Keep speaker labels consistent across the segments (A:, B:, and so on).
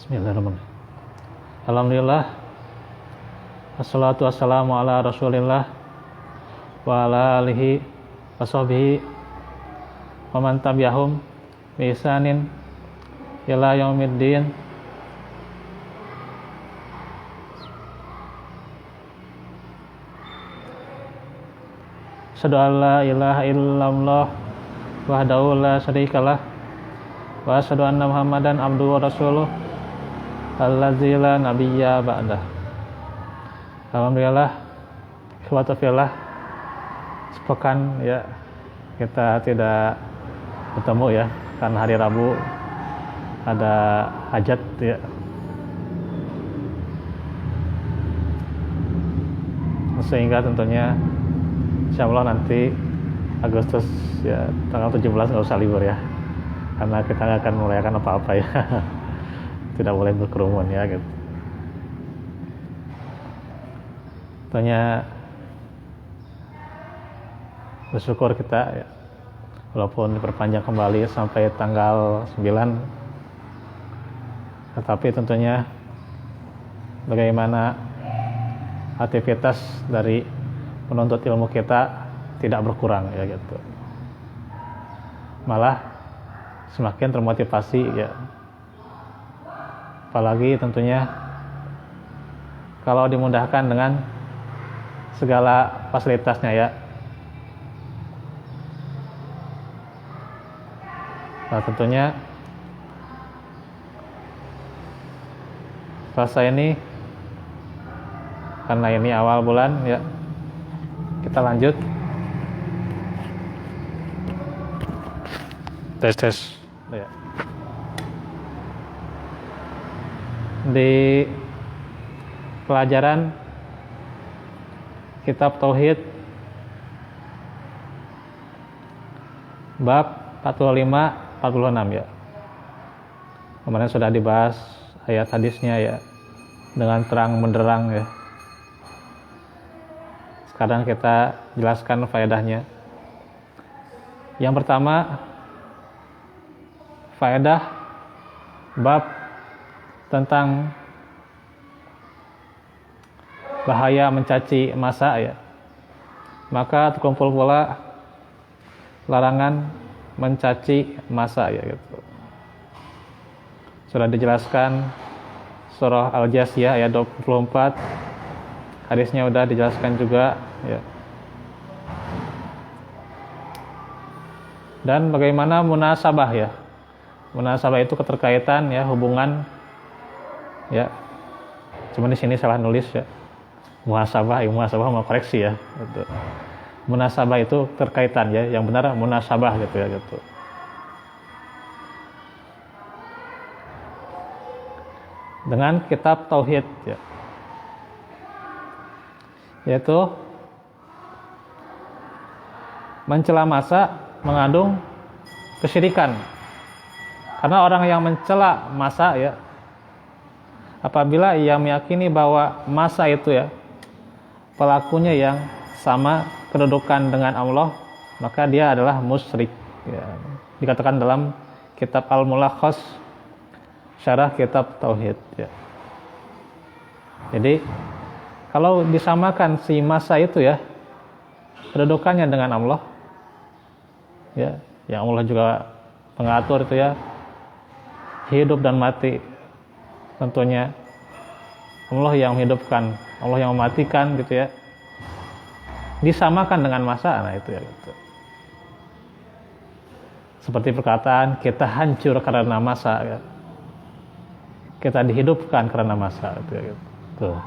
A: Bismillahirrahmanirrahim. Alhamdulillah. Wassalatu wassalamu ala Rasulillah wa ala alihi wa sahbihi wa man tabi'ahum bi ihsanin ila yaumiddin. Asyhadu an la ilaha illallah wahdahu la syarikalah wa asyhadu anna Muhammadan abduhu wa rasuluh allazi la nabiyya ba'dah. Alhamdulillah, ikhwata fillah, sepekan ya kita tidak bertemu ya karena hari Rabu ada hajat ya. Sehingga tentunya insyaallah nanti Agustus ya tanggal 17 nggak usah libur ya, karena kita nggak akan merayakan apa-apa ya. Tidak boleh berkerumun ya gitu. Tentunya bersyukur kita ya, walaupun diperpanjang kembali sampai tanggal 9, tetapi tentunya bagaimana aktivitas dari penuntut ilmu kita tidak berkurang ya gitu. Malah semakin termotivasi ya. Apalagi tentunya kalau dimudahkan dengan segala fasilitasnya ya. Nah tentunya puasa ini karena ini awal bulan ya, kita lanjut tes ya. Di pelajaran kitab Tauhid bab 45-46 ya. Kemarin sudah dibahas ayat hadisnya ya dengan terang benderang ya. Sekarang kita jelaskan faedahnya. Yang pertama, faedah bab tentang bahaya mencaci massa ya. Maka terkumpul pula larangan mencaci massa ya gitu. Sudah dijelaskan surah Al-Jasiyah ayat 24. Hadisnya sudah dijelaskan juga ya. Dan bagaimana munasabah ya. Munasabah itu keterkaitan ya, hubungan ya. Cuma di sini salah nulis ya. Muhasabah mau koreksi ya. Gitu. Munasabah itu terkaitan ya, yang benar munasabah gitu ya gitu. Dengan kitab Tauhid ya. Yaitu mencela massa mengandung kesyirikan. Karena orang yang mencela massa ya, apabila ia meyakini bahwa massa itu ya pelakunya yang sama kedudukan dengan Allah, maka dia adalah musyrik ya. Dikatakan dalam kitab Al-Mulakhas syarah kitab Tauhid ya. Jadi kalau disamakan si massa itu ya kedudukannya dengan Allah ya, yang Allah juga pengatur itu ya, hidup dan mati. Tentunya Allah yang menghidupkan, Allah yang mematikan gitu ya. Disamakan dengan massa, nah itu ya gitu. Seperti perkataan kita hancur karena massa ya. Kita dihidupkan karena massa itu ya gitu. Tuh.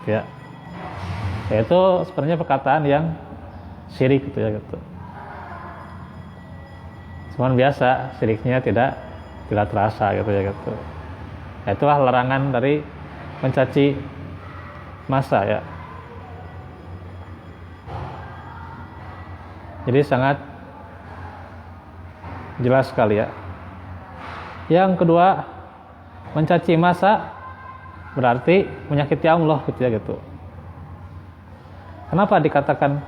A: Ya. Itu sebenarnya perkataan yang syirik gitu ya gitu. Cuman biasa syiriknya tidak terasa gitu ya gitu. Itulah larangan dari mencaci massa ya. Jadi sangat jelas sekali ya. Yang kedua, mencaci massa berarti menyakiti Allah gitu ya gitu. Kenapa dikatakan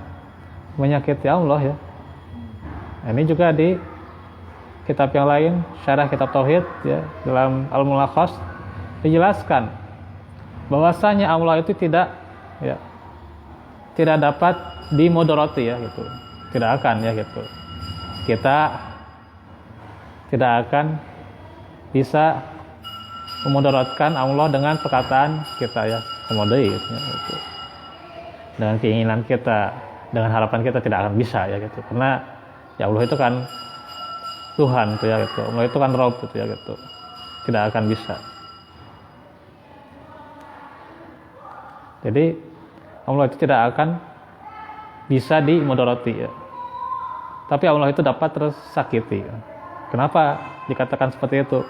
A: menyakiti Allah ya? Ini juga kitab yang lain, syarah kitab tauhid ya, dalam Al-Mulakhas dijelaskan bahwasanya Allah itu tidak dapat dimodoroti ya gitu. Tidak akan ya gitu. Kita tidak akan bisa memudaratkan Allah dengan perkataan kita ya, kemodai gitu. Dengan keinginan kita, dengan harapan kita tidak akan bisa ya gitu. Karena ya Allah itu kan Tuhan itu ya gitu. Allah itu kan Rabb itu ya gitu. Tidak akan bisa. Jadi Allah itu tidak akan bisa dimudarati ya. Tapi Allah itu dapat tersakiti. Kenapa dikatakan seperti itu?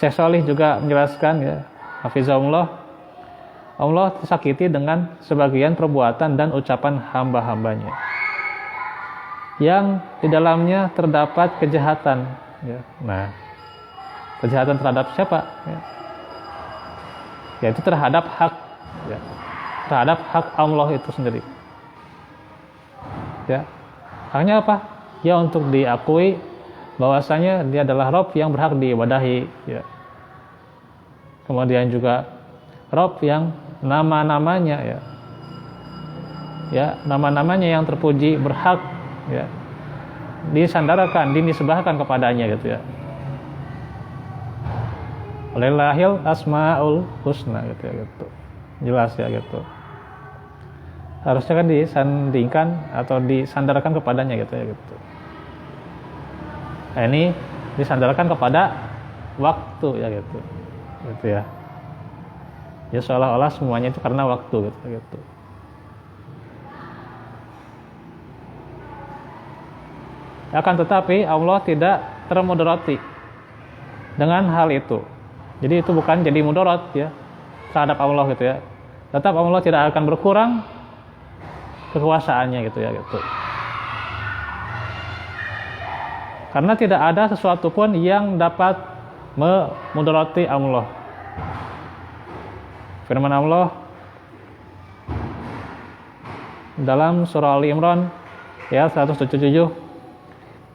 A: Syekh Shalih juga menjelaskan ya, hafizahullah, Allah tersakiti dengan sebagian perbuatan dan ucapan hamba-hambanya yang di dalamnya terdapat kejahatan ya. Nah, kejahatan terhadap siapa ya? Yaitu terhadap hak ya. Terhadap hak Allah itu sendiri ya. Haknya apa? Ya untuk diakui bahwasanya dia adalah Rabb yang berhak diibadahi ya. Kemudian juga Rabb yang nama-namanya ya nama-namanya yang terpuji berhak ya disandarkan, dinisbahkan kepadanya gitu ya. Walillahil asmaul husna gitu ya gitu. Jelas ya gitu. Harusnya kan disandingkan atau disandarkan kepadanya gitu ya gitu. Nah, ini disandarkan kepada waktu ya gitu. Gitu ya. Ya seolah-olah semuanya itu karena waktu gitu. Akan tetapi Allah tidak termudarati dengan hal itu. Jadi itu bukan jadi mudarat ya terhadap Allah gitu ya. Tetap Allah tidak akan berkurang kekuasaannya gitu ya gitu. Karena tidak ada sesuatu pun yang dapat memudarati Allah. Firman Allah dalam surah Ali Imran ya 177,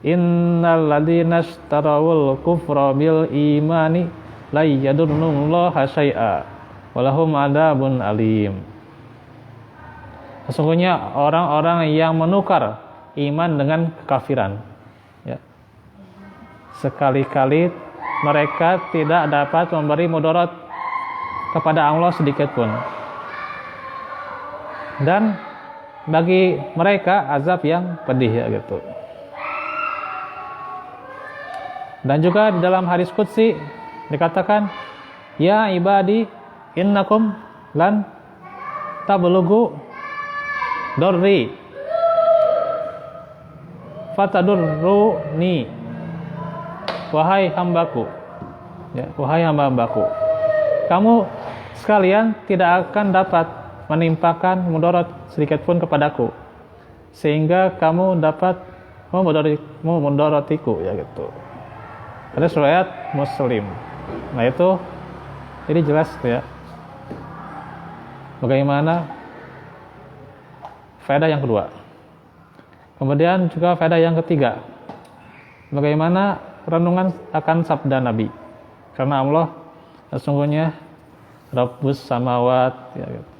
A: Innal ladzina ishtarawul kufra bil imani la yadurrullaha syai'a walahum adzabun alim. Sesungguhnya orang-orang yang menukar iman dengan kekafiran ya, sekali-kali mereka tidak dapat memberi mudarat kepada Allah sedikit pun, dan bagi mereka azab yang pedih ya gitu. Dan juga di dalam hadis qudsi dikatakan, ya ibadi innakum lan tablughu dorri fatadurruni, wahai hambaku ya, wahai hamba-hambaku, kamu sekalian tidak akan dapat menimpakan mudarat sedikit pun kepadaku sehingga kamu dapat memudaratiku ya gitu. Ada riwayat Muslim. Nah itu jadi jelas ya bagaimana faedah yang kedua. Kemudian juga faedah yang ketiga, bagaimana renungan akan sabda Nabi. Karena Allah sesungguhnya Rabbus samawat ya gitu.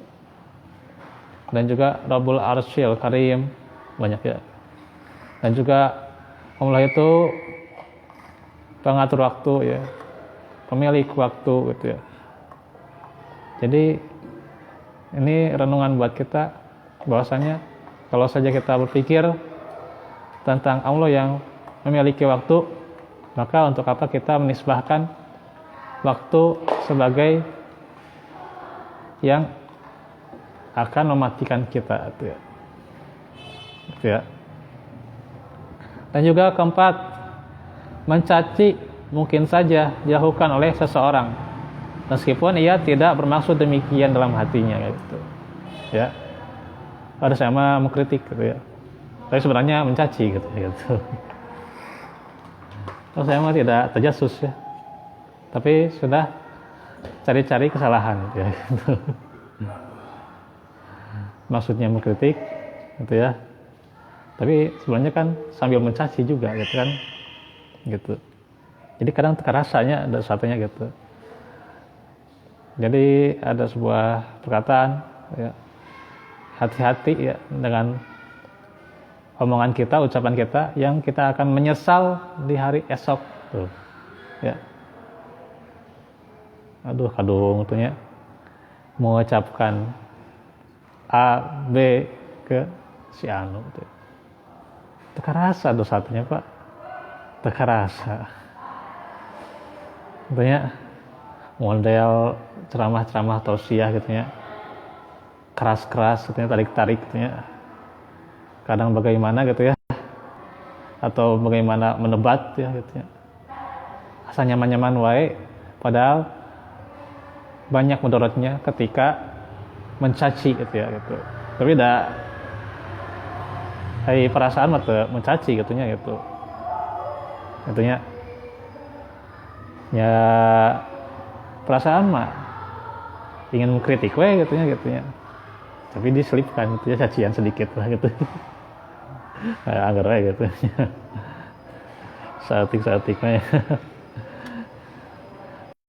A: Dan juga Rabbul Arsyil Karim, banyak ya. Dan juga Allah itu pengatur waktu ya, pemilik waktu gitu ya. Jadi ini renungan buat kita bahwasanya kalau saja kita berpikir tentang Allah yang memiliki waktu, maka untuk apa kita menisbahkan waktu sebagai yang akan mematikan kita gitu ya. Gitu ya. Dan juga keempat, mencaci mungkin saja dilakukan oleh seseorang meskipun ia tidak bermaksud demikian dalam hatinya gitu. Ya. Ada sama mengkritik gitu ya. Tapi sebenarnya mencaci gitu. Kalau saya mah tidak terjasus ya. Tapi sudah cari-cari kesalahan gitu ya. Maksudnya mengkritik gitu ya. Tapi sebenarnya kan sambil mencaci juga gitu kan. gitu. Jadi kadang terasanya ada satunya gitu. Jadi ada sebuah perkataan ya, hati-hati ya dengan omongan kita, ucapan kita yang kita akan menyesal di hari esok tuh. Ya. Aduh kadung tuhnya mengucapkan A, B ke si anu tuh. Tekarasa dosanya Pak. Tekarasa. Tentunya model ceramah-ceramah tausiah gitu ya. Keras-keras gitu ya, tarik-tarik gitu ya. Kadang bagaimana gitu ya. Atau bagaimana menebat ya gitu ya. Asa nyaman-nyaman wae padahal banyak mudaratnya ketika mencaci gitu ya gitu. Tapi perasaan mah mencaci gitunya gitu. Gitunya ya perasaan mah ingin mengkritik gitunya. Tapi diselipkan gitu ya cacian sedikit lah gitu. Agar gitu. Satik mah.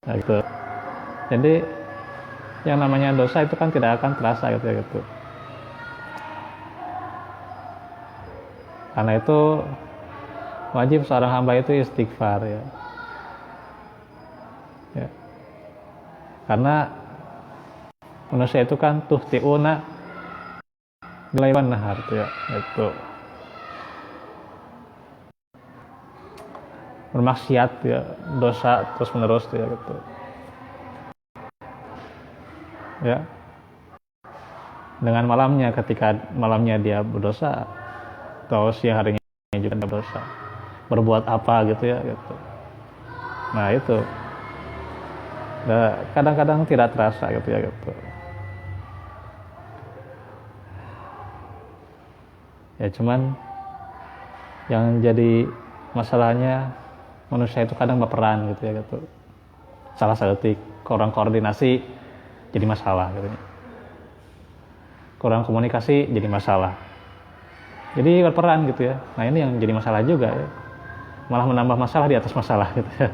A: Nah, gitu. Jadi yang namanya dosa itu kan tidak akan terasa gitu. Karena itu wajib seorang hamba itu istighfar ya. Karena manusia itu kan tuhtiuna bilaiban nahar ya itu. Bermaksiat ya, dosa terus menerus ya gitu. Ya. Dengan malamnya ketika malamnya dia berdosa atau siang harinya juga berdosa. Berbuat apa gitu ya gitu. Nah, itu. Nah, kadang-kadang tidak terasa gitu ya gitu. Ya cuman yang jadi masalahnya manusia itu kadang berperan gitu ya gitu. Salah satu kurang koordinasi jadi masalah gitu. Kurang komunikasi jadi masalah. Jadi berperan gitu ya. Nah, ini yang jadi masalah juga ya. Malah menambah masalah di atas masalah gitu ya.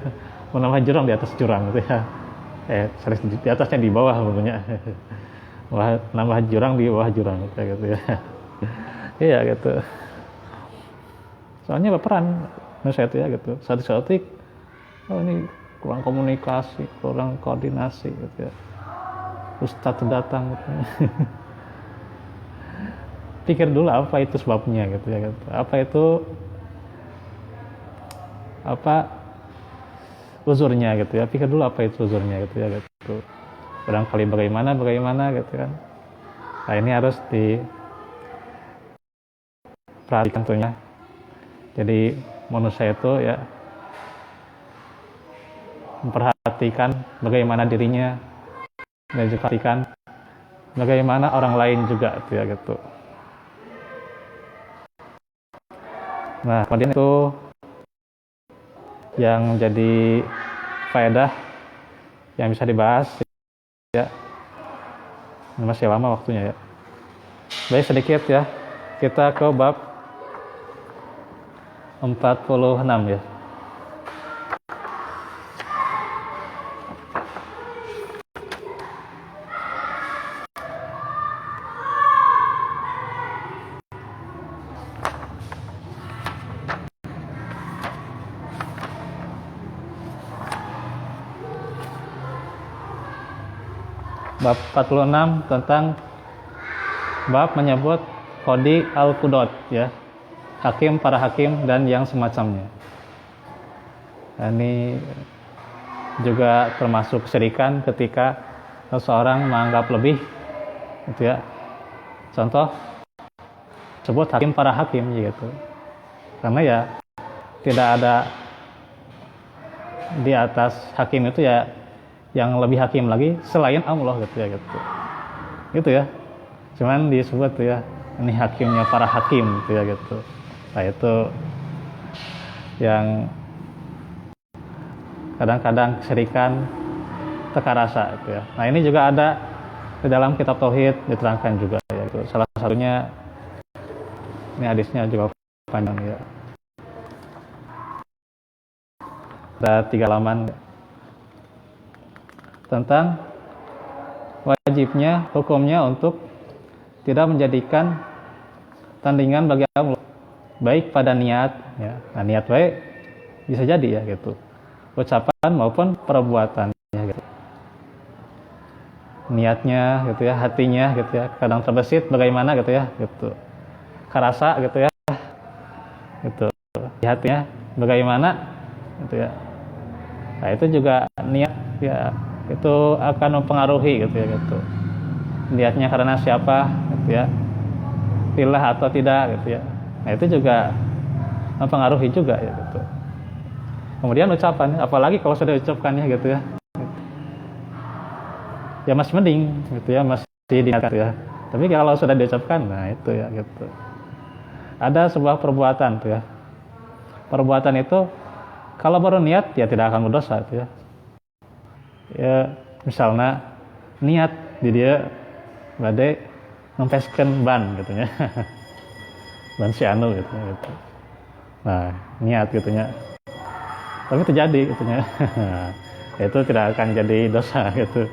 A: Menambah jurang di atas jurang gitu ya. Di atasnya di bawah tentunya. Nambah jurang di bawah jurang gitu ya. Iya gitu. Soalnya berperan manusia itu ya gitu. Satu ini kurang komunikasi, kurang koordinasi gitu ya. Ustadz datang gitu. Pikir dulu apa itu sebabnya gitu ya gitu. Apa uzurnya gitu ya. Pikir dulu apa itu uzurnya gitu ya gitu. Barangkali bagaimana gitu kan. Nah, ini harus diperhatikan tentunya. Jadi manusia itu ya memperhatikan bagaimana dirinya dan juga perhatikan bagaimana orang lain juga gitu ya gitu. Nah, kemudian itu yang jadi faedah yang bisa dibahas ya. Masih lama waktunya ya. Baik sedikit ya. Kita ke bab 46 ya. Bab 46 tentang bab menyebut qadi al-qudot ya. Hakim, para hakim dan yang semacamnya. Nah, ini juga termasuk kesyirikan ketika seseorang menganggap lebih gitu ya. Contoh sebut hakim para hakim gitu. Karena ya tidak ada di atas hakim itu ya yang lebih hakim lagi selain Allah gitu ya gitu. Gitu ya. Cuman disebut tuh ya ini hakimnya para hakim gitu ya gitu. Nah, itu yang kadang-kadang kesyirikan teka rasa gitu ya. Nah, ini juga ada di dalam kitab tauhid diterangkan juga ya gitu. Salah satunya ini hadisnya juga panjang ya. ada 3 halaman tentang wajibnya hukumnya untuk tidak menjadikan tandingan bagi Allah, baik pada niat ya. Nah, niat baik bisa jadi ya gitu, ucapan maupun perbuatannya gitu. Niatnya gitu ya, hatinya gitu ya, kadang terbesit bagaimana gitu ya gitu, kerasa gitu ya gitu, di hatinya bagaimana gitu ya. Nah, itu juga niat ya, itu akan mempengaruhi gitu ya gitu, niatnya karena siapa gitu ya, lillah atau tidak gitu ya. Nah, itu juga mempengaruhi juga ya gitu. Kemudian ucapan, apalagi kalau sudah diucapkannya gitu ya, ya masih mending gitu ya, masih diingatkan gitu ya. Tapi kalau sudah diucapkan, nah itu ya gitu. Ada sebuah perbuatan tuh ya, perbuatan itu kalau baru niat ya tidak akan berdosa gitu ya. Ya misalnya niat di dia badai ngempeskan ban gitu ya. Ban si anu gitu ya gitu. Nah, niat gitu ya. Tapi terjadi gitu ya. Itu tidak akan jadi dosa gitu.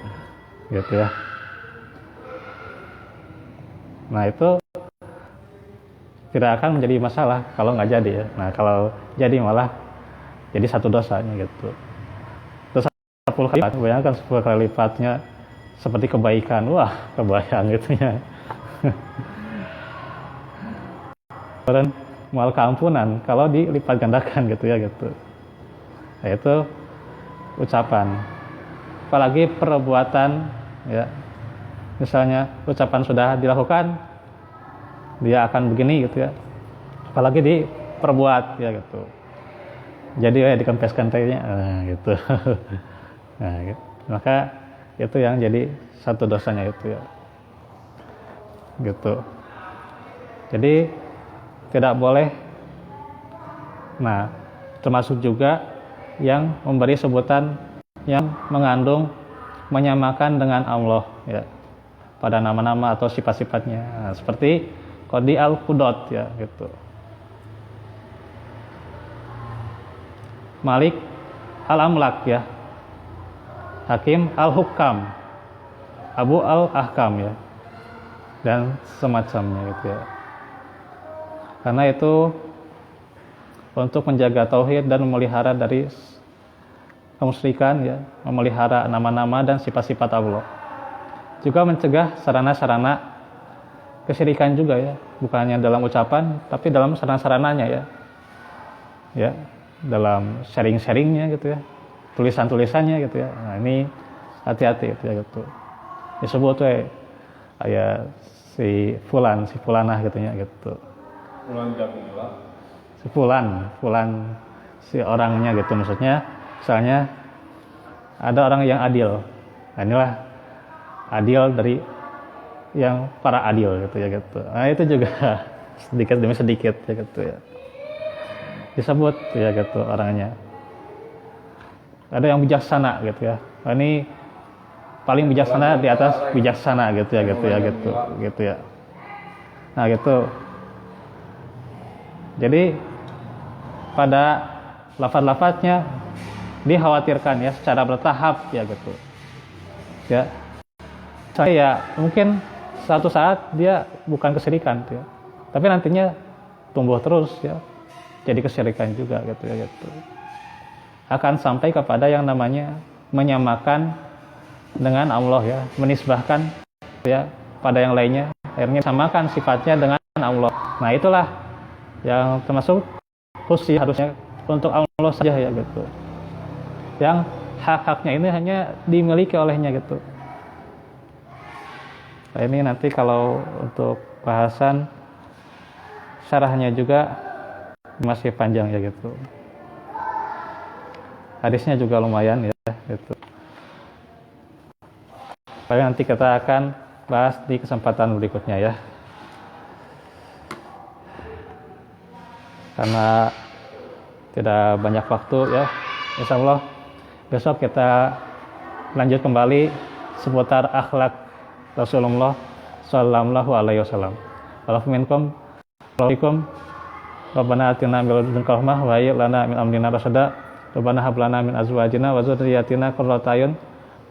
A: Gitu ya. Nah, itu tidak akan menjadi masalah kalau nggak jadi ya. Nah, kalau jadi malah jadi satu dosanya gitu. Dosa 10 kali lipat, bayangkan 10 kali lipatnya seperti kebaikan. Wah, kebayang gitu ya. Dan mal keampunan kalau dilipat gandakan gitu ya gitu. Nah, itu ucapan. Apalagi perbuatan ya. Misalnya ucapan sudah dilakukan, dia akan begini gitu ya. Apalagi diperbuat ya gitu. Jadi ya dikempeskan tehnya gitu. Nah, gitu. Maka itu yang jadi satu dosanya itu ya. Gitu. Jadi tidak boleh. Nah, termasuk juga yang memberi sebutan yang mengandung menyamakan dengan Allah ya, pada nama-nama atau sifat-sifatnya. Nah, seperti Qadi al-Qudot ya gitu. Malik al-Amlak ya. Hakim al-Hukam. Abu al-Ahkam ya. Dan semacamnya gitu ya. Karena itu untuk menjaga tauhid dan memelihara dari kemusyrikan ya, memelihara nama-nama dan sifat-sifat Allah. Juga mencegah sarana-sarana kesyirikan juga ya, bukannya dalam ucapan tapi dalam sarana-sarananya ya. Ya, dalam sharing-sharingnya gitu ya. Tulisan-tulisannya gitu ya. Nah, ini hati-hati gitu ya gitu. Disebut tuh ya si fulanah gitu ya gitu. Fulan si orangnya gitu, maksudnya misalnya ada orang yang adil, nah inilah adil dari yang para adil gitu ya gitu. Nah itu juga sedikit demi sedikit ya gitu ya disebut ya gitu orangnya. Ada yang bijaksana gitu ya, nah, ini paling bijaksana di atas bijaksana gitu ya gitu ya gitu ya. Nah gitu. Jadi pada lafaz-lafaznya dikhawatirkan ya secara bertahap ya gitu. Ya. Saya mungkin suatu saat dia bukan kesyirikan ya. Tapi nantinya tumbuh terus ya. Jadi kesyirikan juga gitu ya gitu. Akan sampai kepada yang namanya menyamakan dengan Allah ya, menisbahkan ya pada yang lainnya, akhirnya samakan sifatnya dengan Allah. Nah, itulah yang termasuk khusus harusnya untuk Allah saja ya gitu. Yang hak-haknya ini hanya dimiliki olehnya gitu. Nah, ini nanti kalau untuk bahasan syarahnya juga masih panjang ya gitu. Hadisnya juga lumayan ya gitu. Tapi nanti kita akan bahas di kesempatan berikutnya ya. Karena tidak banyak waktu ya, insya Allah besok kita lanjut kembali seputar akhlak Rasulullah Sallallahu Alaihi Wasallam. Waalaikumsalam. Rabbana atina min ladunka rahmah wa hayyi lana min amrina rasyada. Rabbana hab lana min azwajina wa dzurriyyatina qurrata a'yun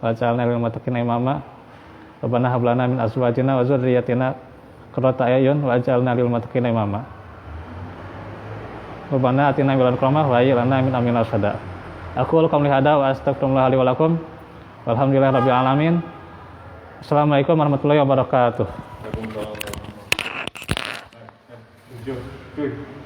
A: waj'alna lil muttaqina imama. Rabbana hab lana min azwajina wa dzurriyyatina qurrata a'yun waj'alna lil muttaqina imama. Rabbana atina min ladunka rahmah wa hayyi lana min amrina rashada. Aqulu qawli hadza wa astaghfirullah li wa lakum. Walhamdulillahirabbil alamin. Assalamualaikum warahmatullahi wabarakatuh.
B: Waalaikumsalam.